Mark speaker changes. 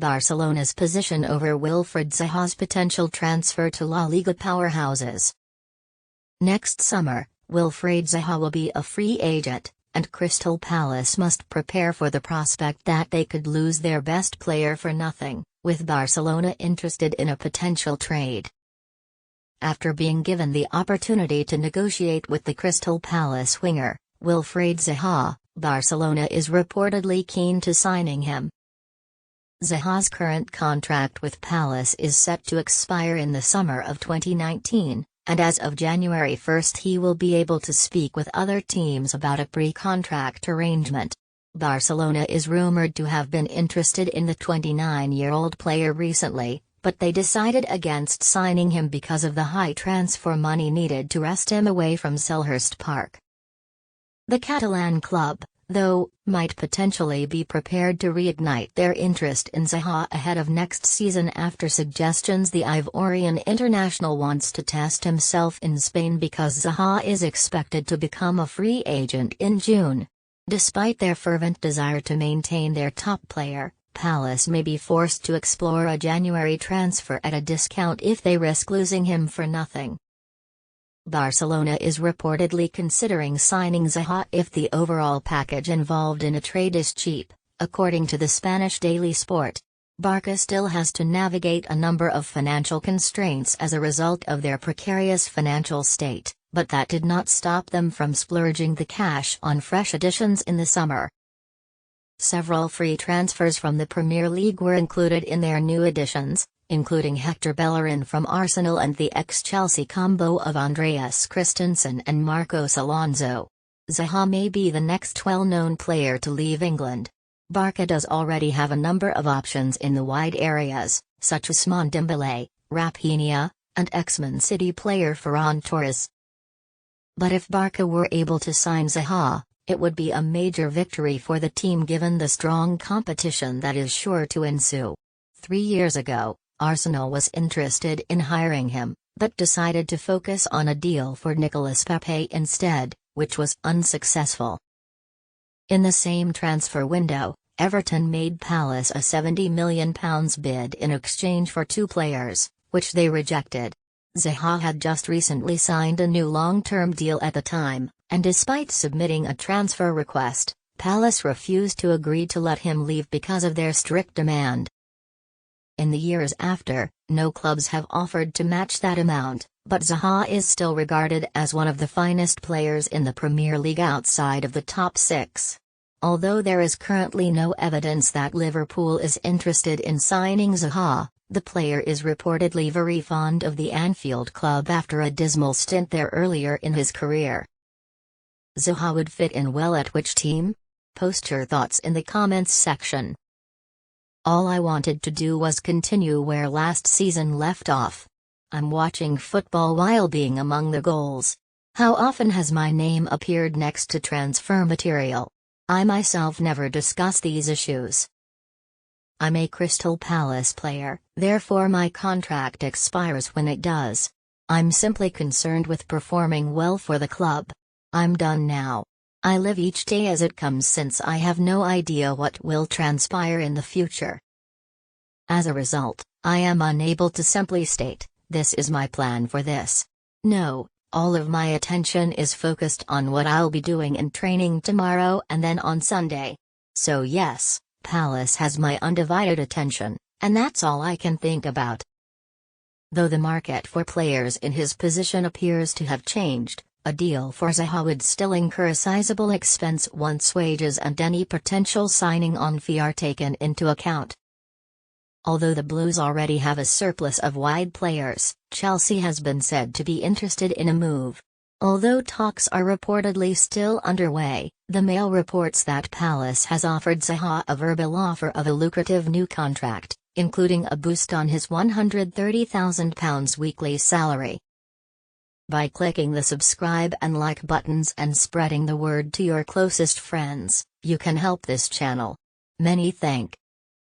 Speaker 1: Barcelona's position over Wilfried Zaha's potential transfer to La Liga Powerhouses. Next summer, Wilfried Zaha will be a free agent, and Crystal Palace must prepare for the prospect that they could lose their best player for nothing, with Barcelona interested in a potential trade. After being given the opportunity to negotiate with the Crystal Palace winger, Wilfried Zaha, Barcelona is reportedly keen to signing him. Zaha's current contract with Palace is set to expire in the summer of 2019, and as of January 1 he will be able to speak with other teams about a pre-contract arrangement. Barcelona is rumored to have been interested in the 29-year-old player recently, but they decided against signing him because of the high transfer money needed to wrest him away from Selhurst Park. The Catalan club, though, might potentially be prepared to reignite their interest in Zaha ahead of next season after suggestions the Ivorian international wants to test himself in Spain because Zaha is expected to become a free agent in June. Despite their fervent desire to maintain their top player, Palace may be forced to explore a January transfer at a discount if they risk losing him for nothing. Barcelona is reportedly considering signing Zaha if the overall package involved in a trade is cheap, according to the Spanish daily Sport. Barca still has to navigate a number of financial constraints as a result of their precarious financial state, but that did not stop them from splurging the cash on fresh additions in the summer. Several free transfers from the Premier League were included in their new additions, including Hector Bellerin from Arsenal and the ex-Chelsea combo of Andreas Christensen and Marcos Alonso. Zaha may be the next well-known player to leave England. Barca does already have a number of options in the wide areas, such as Ousmane Dembélé, Rafinha, and ex-Man City player Ferran Torres. But if Barca were able to sign Zaha, it would be a major victory for the team given the strong competition that is sure to ensue. 3 years ago, Arsenal was interested in hiring him, but decided to focus on a deal for Nicolas Pepe instead, which was unsuccessful. In the same transfer window, Everton made Palace a £70 million bid in exchange for 2 players, which they rejected. Zaha had just recently signed a new long-term deal at the time, and despite submitting a transfer request, Palace refused to agree to let him leave because of their strict demand. In the years after, no clubs have offered to match that amount, but Zaha is still regarded as one of the finest players in the Premier League outside of the top 6. Although there is currently no evidence that Liverpool is interested in signing Zaha, the player is reportedly very fond of the Anfield club after a dismal stint there earlier in his career. Zaha would fit in well at which team? Post your thoughts in the comments section. All I wanted to do was continue where last season left off. I'm watching football while being among the goals. How often has my name appeared next to transfer material? I myself never discuss these issues. I'm a Crystal Palace player, therefore my contract expires when it does. I'm simply concerned with performing well for the club. I'm done now. I live each day as it comes since I have no idea what will transpire in the future. As a result, I am unable to simply state, this is my plan for this. No, all of my attention is focused on what I'll be doing in training tomorrow and then on Sunday. So yes, Palace has my undivided attention, and that's all I can think about. Though the market for players in his position appears to have changed, a deal for Zaha would still incur a sizable expense once wages and any potential signing on fee are taken into account. Although the Blues already have a surplus of wide players, Chelsea has been said to be interested in a move. Although talks are reportedly still underway, the Mail reports that Palace has offered Zaha a verbal offer of a lucrative new contract, including a boost on his £130,000 weekly salary. By clicking the subscribe and like buttons and spreading the word to your closest friends, you can help this channel. Many thanks.